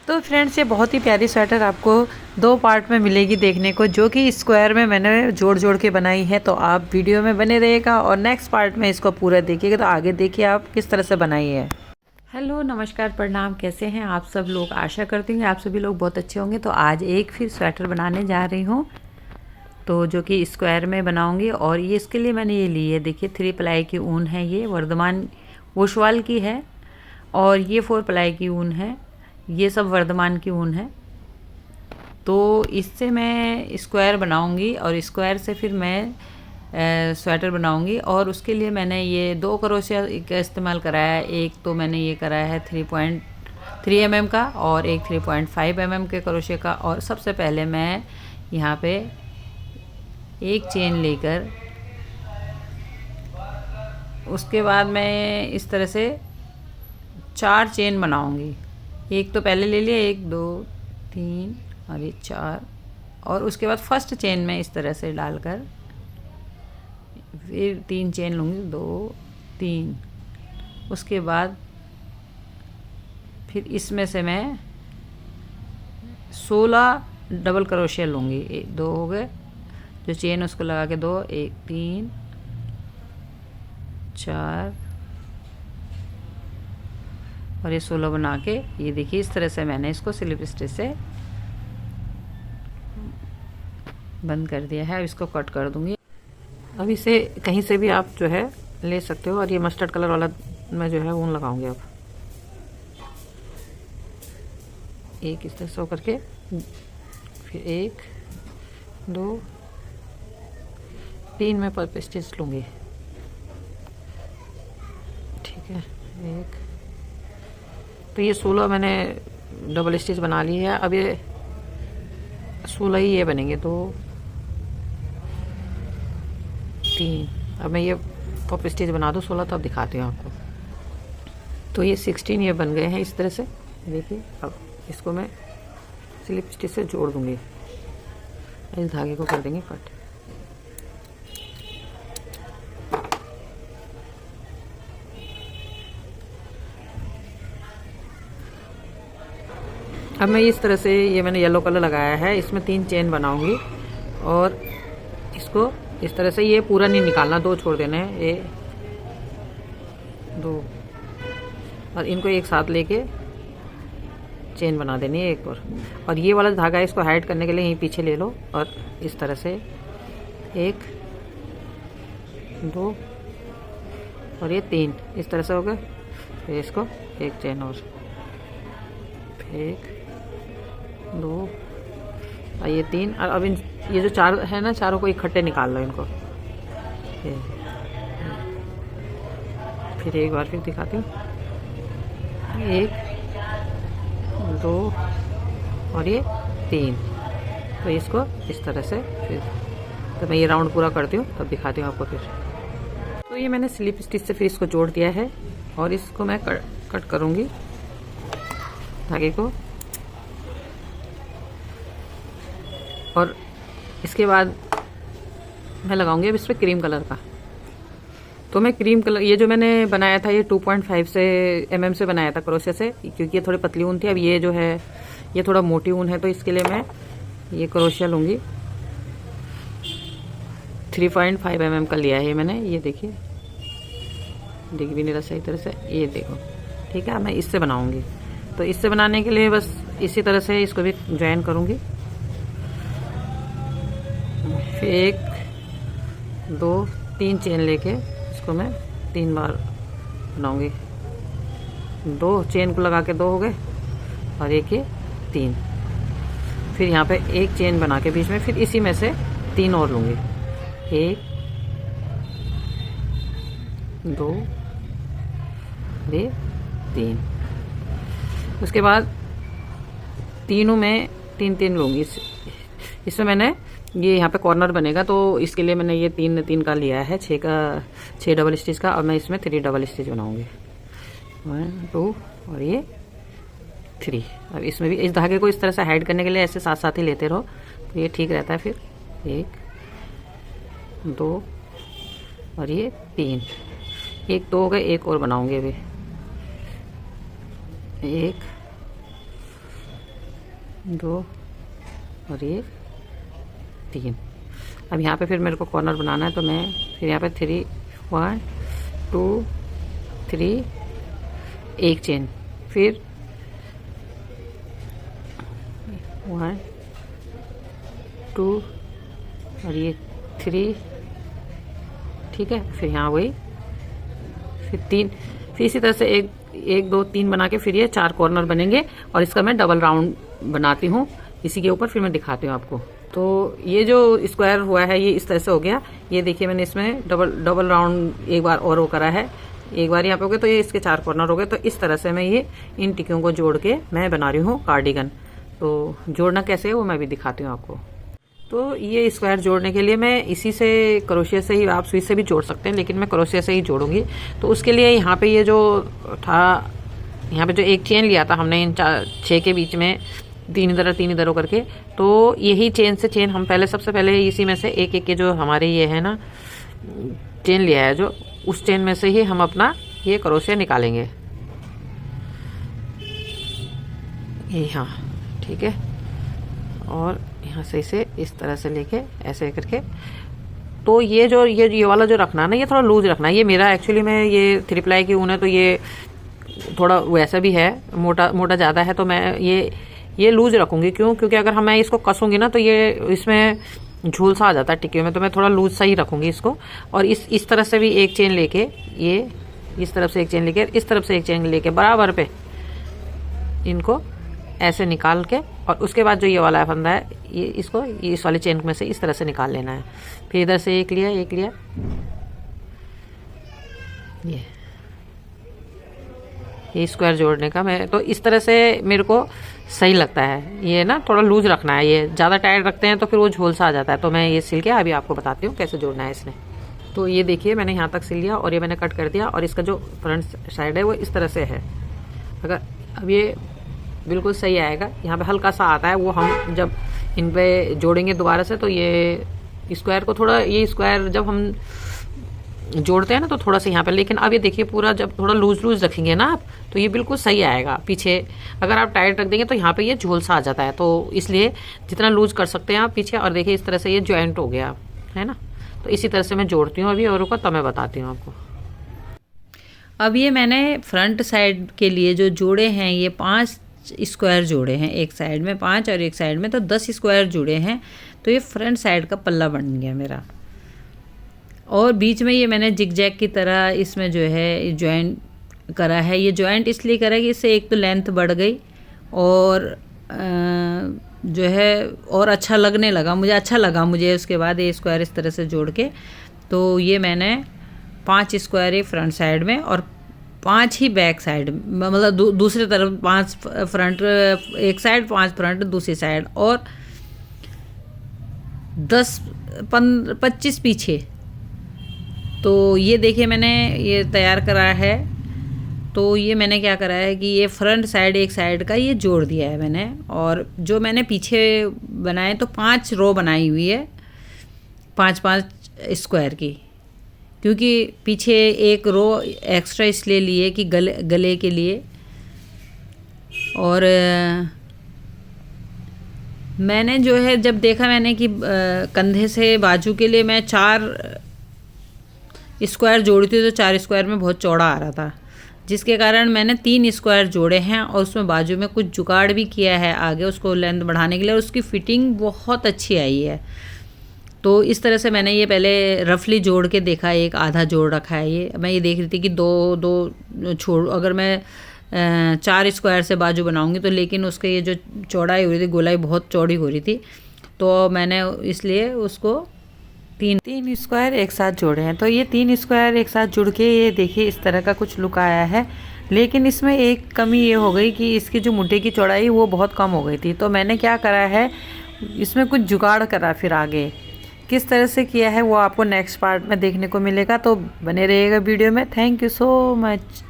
तो फ्रेंड्स, ये बहुत ही प्यारी स्वेटर आपको 2 पार्ट में मिलेगी देखने को, जो कि स्क्वायर में मैंने जोड़ जोड़ के बनाई है। तो आप वीडियो में बने रहिएगा और नेक्स्ट पार्ट में इसको पूरा देखिएगा। तो आगे देखिए आप किस तरह से बनाई है। हेलो, नमस्कार, प्रणाम। कैसे हैं आप सब लोग? आशा करती हूँ आप सभी लोग बहुत अच्छे होंगे। तो आज एक फिर स्वेटर बनाने जा रही हूँ, तो जो कि स्क्वायर में बनाऊंगी। और ये इसके लिए मैंने ये ली है, देखिए 3 प्लाई की ऊन है। ये वर्धमान वोशवाल की है। और ये 4 प्लाई की ऊन है। ये सब वर्धमान की ऊन है। तो इससे मैं स्क्वायर बनाऊंगी और स्क्वायर से फिर मैं स्वेटर बनाऊंगी। और उसके लिए मैंने ये 2 क्रोशिया का इस्तेमाल कराया है। एक तो मैंने ये कराया है 3.3 mm का और एक 3.5 mm के क्रोशिया का। और सबसे पहले मैं यहाँ पे एक चेन लेकर उसके बाद मैं इस तरह से 4 चेन बनाऊंगी। एक तो पहले ले लिया, 1 2 3 और ये 4। और उसके बाद फर्स्ट चेन में इस तरह से डालकर फिर 3 चेन लूँगी, 2 3। उसके बाद फिर इसमें से मैं 16 डबल क्रोशिया लूँगी। 2 हो गए, जो चेन उसको लगा के 2, 1 3 4 और ये 16 बना के, ये देखिए इस तरह से मैंने इसको स्लिप स्टिच से बंद कर दिया है। अब इसको कट कर दूंगी। अब इसे कहीं से भी आप जो है ले सकते हो। और ये मस्टर्ड कलर वाला मैं जो है ऊन लगाऊंगी। अब एक इस तरह से करके फिर 1 2 3 में पर स्टिच लूँगी। ठीक है, 1। तो ये 16 मैंने डबल स्टिच बना ली है। अब ये 16 ही ये बनेंगे, 2 3। अब मैं ये पॉप स्टिच बना दूँ 16, तब दिखाती हूँ आपको। तो ये 16 ये बन गए हैं इस तरह से, देखिए। अब इसको मैं स्लिप स्टिच से जोड़ दूँगी। इस धागे को कर देंगे कट। अब मैं इस तरह से, ये मैंने येलो कलर लगाया है, इसमें 3 चेन बनाऊंगी। और इसको इस तरह से, ये पूरा नहीं निकालना, 2 छोड़ देने हैं, ये 2। और इनको एक साथ लेके चेन बना देनी है एक और ये वाला धागा है, इसको हाइड करने के लिए यहीं पीछे ले लो। और इस तरह से 1 2 और ये 3 इस तरह से हो गए। फिर इसको एक चेन और, फिर 1 2 और ये 3। और अब इन ये जो 4 है ना, चारों को इकट्ठे निकाल लो इनको। फिर एक बार फिर दिखाती हूँ, 1 2 और ये 3। तो इसको इस तरह से फिर, तो मैं ये राउंड पूरा करती हूँ तब दिखाती हूँ आपको। फिर तो ये मैंने स्लिप स्टिच से फिर इसको जोड़ दिया है। और इसको मैं कट करूँगी धागे को। और इसके बाद मैं लगाऊंगी अब इस पर क्रीम कलर का। तो मैं क्रीम कलर, ये जो मैंने बनाया था ये 2.5 mm से बनाया था क्रोशिया से, क्योंकि ये थोड़ी पतली ऊन थी। अब ये जो है ये थोड़ा मोटी ऊन है, तो इसके लिए मैं ये क्रोशिया लूँगी। 3.5 mm का लिया है ये मैंने। ये देखिए, दिख भी नहीं रहा सही तरह से, ये देखो। ठीक है, मैं इससे बनाऊँगी। तो इससे बनाने के लिए बस इसी तरह से इसको भी ज्वाइन करूँगी। फिर 1 2 3 चेन लेके इसको मैं 3 बार बनाऊंगी। 2 चेन को लगा के 2 हो गए और एक ये 3। फिर यहाँ पे एक चेन बना के बीच में, फिर इसी में से 3 और लूँगी। 1 2 ये 3। उसके बाद तीनों में 3 लूँगी। इसमें मैंने ये यहाँ पे कॉर्नर बनेगा, तो इसके लिए मैंने ये 3 का लिया है, 6 डबल स्टिच का। और मैं इसमें 3 डबल स्टिच बनाऊंगी, 1 2 और ये 3। अब इसमें भी इस धागे को इस तरह से हाइड करने के लिए ऐसे साथ साथ ही लेते रहो, तो ये ठीक रहता है। फिर 1 2 और ये 3। 1 2 हो गए, एक और बनाऊंगी अभी। 1 2 और ये 3। अब यहाँ पे फिर मेरे को कॉर्नर बनाना है, तो मैं फिर यहाँ पे 3 1 2 3 एक चेन, फिर 1 2 और ये 3, ठीक है। फिर यहाँ वही फिर 3, फिर इसी तरह से 1 2 3 बना के फिर ये 4 कॉर्नर बनेंगे और इसका मैं डबल राउंड बनाती हूँ इसी के ऊपर, फिर मैं दिखाती हूँ आपको। तो ये जो स्क्वायर हुआ है ये इस तरह से हो गया। ये देखिए मैंने इसमें डबल राउंड एक बार और वो करा है, एक बार यहाँ पे हो गया, तो ये इसके 4 कॉर्नर हो गए। तो इस तरह से मैं ये इन टिक्कियों को जोड़ के मैं बना रही हूँ कार्डिगन। तो जोड़ना कैसे है वो मैं भी दिखाती हूँ आपको। तो ये स्क्वायर जोड़ने के लिए मैं इसी से क्रोशिया से ही, आप सुई से भी जोड़ सकते हैं, लेकिन मैं क्रोशिया से ही जोड़ूंगी। तो उसके लिए यहाँ पे ये जो था, यहाँ पे जो एक चेन लिया था हमने इन 6 के बीच में 3 इधर करके, तो यही चेन से चेन हम सबसे पहले इसी में से एक के जो हमारे ये है ना चेन लिया है, जो उस चेन में से ही हम अपना ये क्रोशिया निकालेंगे। ये हाँ ठीक है, और यहाँ से इसे इस तरह से लेके ऐसे करके, तो ये जो ये वाला जो रखना है ना, ये थोड़ा लूज रखना है। ये मेरा एक्चुअली में ये 3 प्लाई की ऊन है, तो ये थोड़ा वैसा भी है, मोटा ज़्यादा है, तो मैं ये लूज रखूँगी। क्योंकि अगर मैं इसको कसूँगी ना तो ये इसमें झूल सा आ जाता है टिक्कियों में, तो मैं थोड़ा लूज सा ही रखूँगी इसको। और इस तरह से भी एक चेन लेके, ये इस तरफ से एक चेन लेके, इस तरफ से एक चेन लेके बराबर पे इनको ऐसे निकाल के, और उसके बाद जो ये वाला फंदा है ये इसको इस वाले चेन में से इस तरह से निकाल लेना है। फिर इधर से एक लिया ये स्क्वायर जोड़ने का। मैं तो इस तरह से मेरे को सही लगता है। ये ना थोड़ा लूज रखना है, ये ज़्यादा टाइट रखते हैं तो फिर वो झोल सा आ जाता है। तो मैं ये सिल के अभी आपको बताती हूँ कैसे जोड़ना है इसने। तो ये देखिए मैंने यहाँ तक सिल लिया और ये मैंने कट कर दिया, और इसका जो फ्रंट साइड है वो इस तरह से है। अगर अब ये बिल्कुल सही आएगा, यहाँ पे हल्का सा आता है, वो हम जब इन पे जोड़ेंगे दोबारा से तो ये स्क्वायर को थोड़ा, ये स्क्वायर जब हम जोड़ते हैं ना तो थोड़ा सा यहाँ पे, लेकिन अब ये देखिए पूरा जब थोड़ा लूज रखेंगे ना आप तो ये बिल्कुल सही आएगा। पीछे अगर आप टाइट रख देंगे तो यहाँ पे ये झोल सा आ जाता है, तो इसलिए जितना लूज कर सकते हैं आप पीछे। और देखिए इस तरह से ये जॉइंट हो गया है ना। तो इसी तरह से मैं जोड़ती हूँ अभी, और तब मैं बताती हूँ आपको। अब ये मैंने फ्रंट साइड के लिए जो जोड़े हैं, ये 5 स्क्वायर जोड़े हैं, एक साइड में 5 और एक साइड में, तो 10 स्क्वायर जुड़े हैं। तो ये फ्रंट साइड का पल्ला बन गया मेरा। और बीच में ये मैंने जिगजैग की तरह इसमें जो है जॉइंट करा है। ये जॉइंट इसलिए करा कि इससे एक तो लेंथ बढ़ गई और जो है और अच्छा लगने लगा, मुझे अच्छा लगा मुझे। उसके बाद ये स्क्वायर इस तरह से जोड़ के, तो ये मैंने 5 स्क्वायर एक फ्रंट साइड में और 5 ही बैक साइड, मतलब दूसरी तरफ 5 फ्रंट एक साइड, 5 फ्रंट दूसरी साइड, और 10-25 पीछे। तो ये देखिए मैंने ये तैयार करा है। तो ये मैंने क्या करा है कि ये फ्रंट साइड एक साइड का ये जोड़ दिया है मैंने, और जो मैंने पीछे बनाए तो 5 रो बनाई हुई है 5-5 स्क्वायर की, क्योंकि पीछे एक रो एक्स्ट्रा इसलिए लिए कि गले के लिए। और मैंने जो है जब देखा मैंने कि कंधे से बाजू के लिए मैं 4 स्क्वायर जोड़ी थी, तो 4 स्क्वायर में बहुत चौड़ा आ रहा था, जिसके कारण मैंने 3 स्क्वायर जोड़े हैं और उसमें बाजू में कुछ जुगाड़ भी किया है आगे उसको लेंथ बढ़ाने के लिए, और उसकी फिटिंग बहुत अच्छी आई है। तो इस तरह से मैंने ये पहले रफली जोड़ के देखा, एक आधा जोड़ रखा है। ये मैं ये देख रही थी कि दो छोड़, अगर मैं 4 स्क्वायर से बाजू बनाऊंगी तो, लेकिन उसके ये जो चौड़ाई हो रही थी, गोलाई बहुत चौड़ी हो रही थी, तो मैंने इसलिए उसको 3 स्क्वायर एक साथ जोड़े हैं। तो ये 3 स्क्वायर एक साथ जुड़ के ये देखिए इस तरह का कुछ लुक आया है। लेकिन इसमें एक कमी ये हो गई कि इसकी जो मुट्ठी की चौड़ाई वो बहुत कम हो गई थी। तो मैंने क्या करा है, इसमें कुछ जुगाड़ करा, फिर आगे किस तरह से किया है वो आपको नेक्स्ट पार्ट में देखने को मिलेगा। तो बने रहिएगा वीडियो में। Thank you so much.